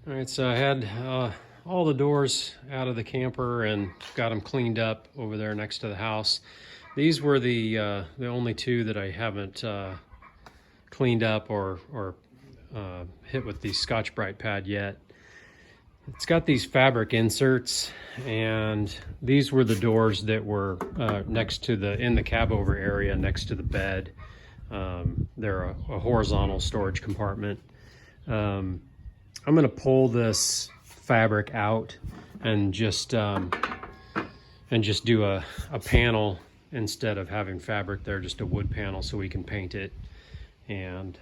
All right, so I had all the doors out of the camper and got them cleaned up over there next to the house. These were the only two that I haven't cleaned up or hit with the Scotch-Brite pad yet. It's got these fabric inserts, and these were the doors that were next to in the cab over area next to the bed. They're a horizontal storage compartment. I'm going to pull this fabric out and just do a panel instead of having fabric there, just a wood panel so we can paint it. And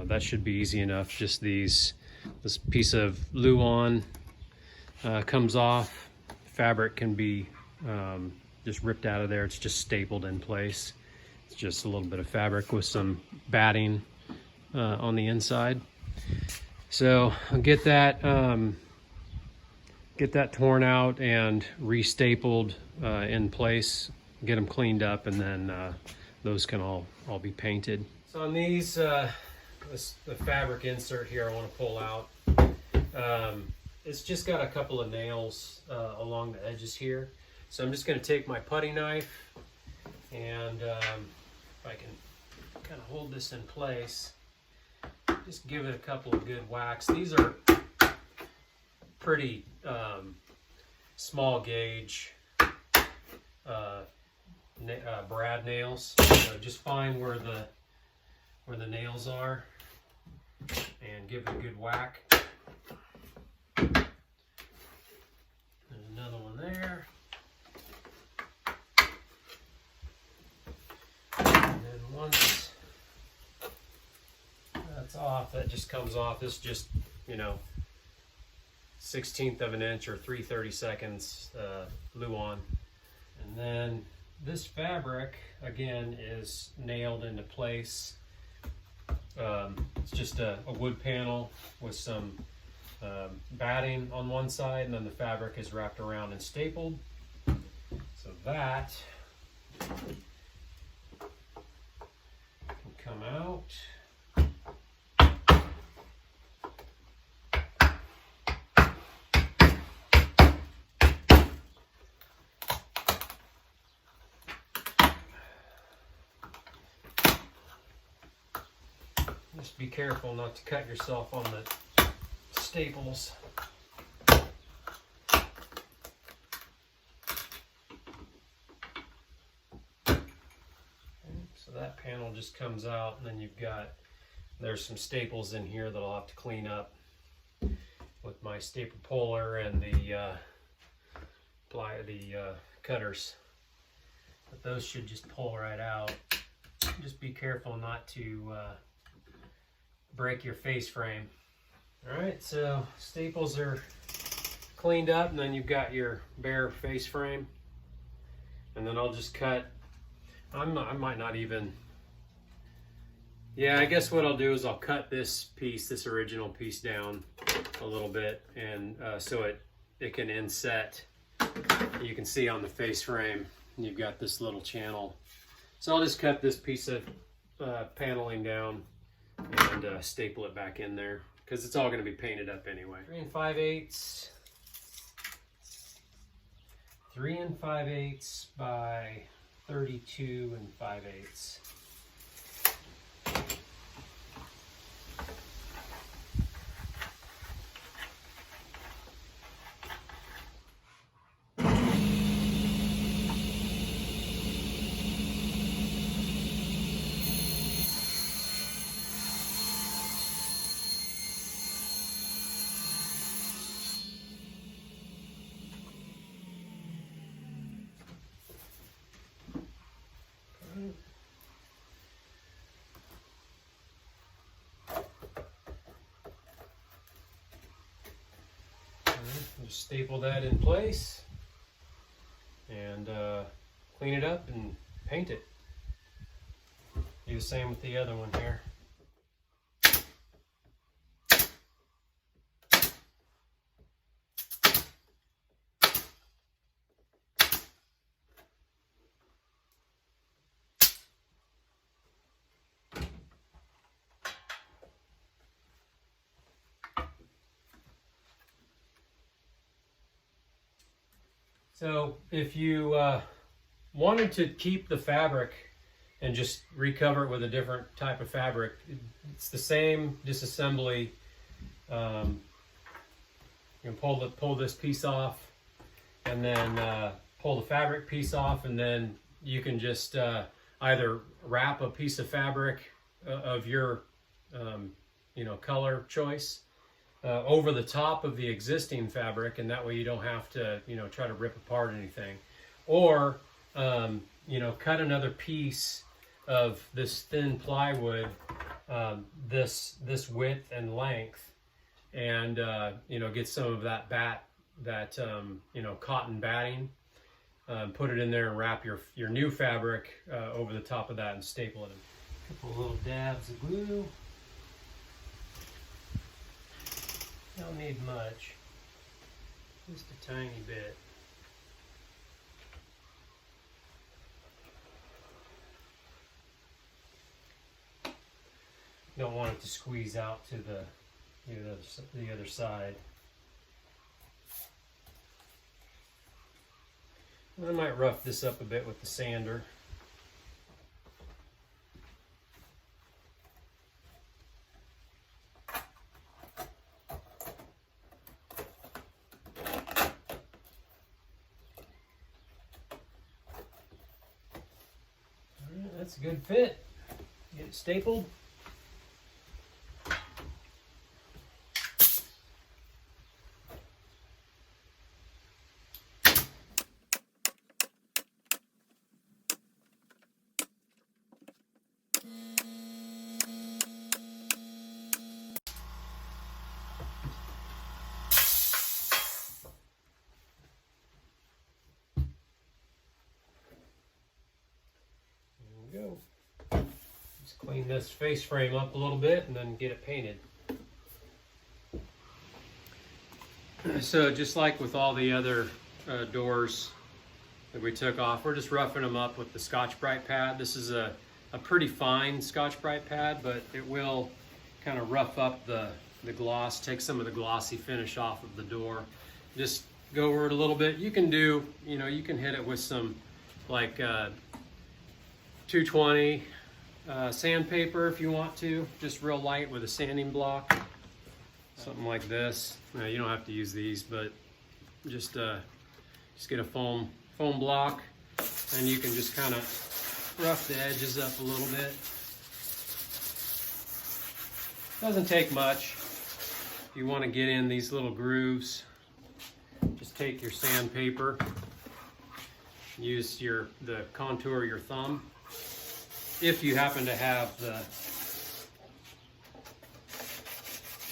that should be easy enough. Just this piece of Luan comes off. Fabric can be just ripped out of there. It's just stapled in place. It's just a little bit of fabric with some batting on the inside. So I'll get that torn out and restapled in place, get them cleaned up, and then those can all be painted. So on these, the fabric insert here I want to pull out. It's just got a couple of nails along the edges here. So I'm just going to take my putty knife and if I can kind of hold this in place, just give it a couple of good whacks. These are pretty small gauge brad nails. So just find where the nails are and give it a good whack. There's another one there. And then once that's off, that just comes off. This just, 1/16 of an inch or 3/32 Luan. And then this fabric again is nailed into place. It's just a wood panel with some batting on one side, and then the fabric is wrapped around and stapled. So that can come out. Just be careful not to cut yourself on the staples. Okay, so that panel just comes out, and then there's some staples in here that I'll have to clean up with my staple puller and the cutters. But those should just pull right out. Just be careful not to break your face frame. All right, so staples are cleaned up, and then you've got your bare face frame. And then I'll just cut. I might not even. Yeah, I guess what I'll do is I'll cut this original piece down a little bit, and so it can inset. You can see on the face frame, you've got this little channel. So I'll just cut this piece of paneling down and staple it back in there, because it's all going to be painted up anyway. 3 5/8 by 32 5/8. Just staple that in place and clean it up and paint it. Do the same with the other one here. So if you wanted to keep the fabric and just recover it with a different type of fabric, it's the same disassembly. You can pull this piece off, and then pull the fabric piece off, and then you can just either wrap a piece of fabric of your color choice over the top of the existing fabric, and that way you don't have to try to rip apart anything, or cut another piece of this thin plywood this width and length, and get some of that cotton batting, put it in there and wrap your new fabric over the top of that and staple it in. A couple little dabs of glue. Don't need much, just a tiny bit. Don't want it to squeeze out to the other side. I might rough this up a bit with the sander. Alright, that's a good fit. Get it stapled. Go. Just clean this face frame up a little bit and then get it painted. So just like with all the other doors that we took off, we're just roughing them up with the Scotch-Brite pad. This is a pretty fine Scotch-Brite pad, but it will kind of rough up the gloss, take some of the glossy finish off of the door. Just go over it a little bit. You can do, you can hit it with some like 220 sandpaper if you want to, just real light with a sanding block, something like this. Now, you don't have to use these, but just get a foam block, and you can just kind of rough the edges up a little bit. Doesn't take much. If you want to get in these little grooves, just take your sandpaper, use the contour of your thumb. If you happen to have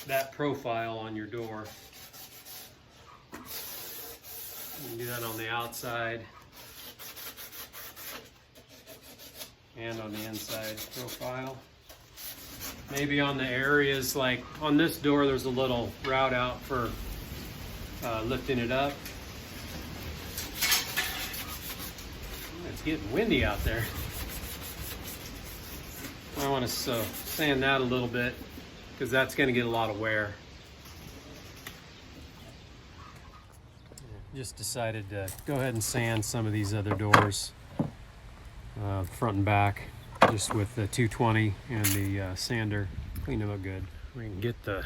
that profile on your door, you can do that on the outside and on the inside profile. Maybe on the areas, like on this door, there's a little route out for lifting it up. It's getting windy out there. I want to sand that a little bit because that's going to get a lot of wear. Just decided to go ahead and sand some of these other doors, front and back, just with the 220 and the sander. Clean them up good. We can get the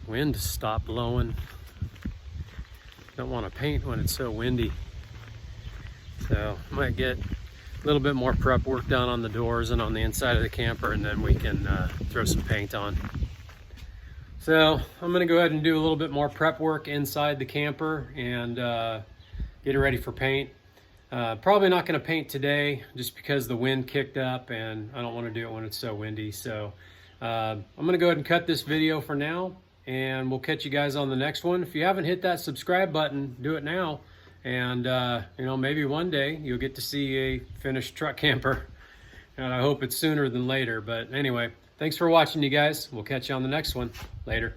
wind to stop blowing. Don't want to paint when it's so windy. So might get a little bit more prep work done on the doors and on the inside of the camper, and then we can throw some paint on. So I'm going to go ahead and do a little bit more prep work inside the camper and get it ready for paint. Probably not going to paint today just because the wind kicked up and I don't want to do it when it's so windy. So I'm going to go ahead and cut this video for now, and we'll catch you guys on the next one. If you haven't hit that subscribe button, do it now. And maybe one day you'll get to see a finished truck camper, and I hope it's sooner than later. But anyway, thanks for watching, you guys. We'll catch you on the next one. Later.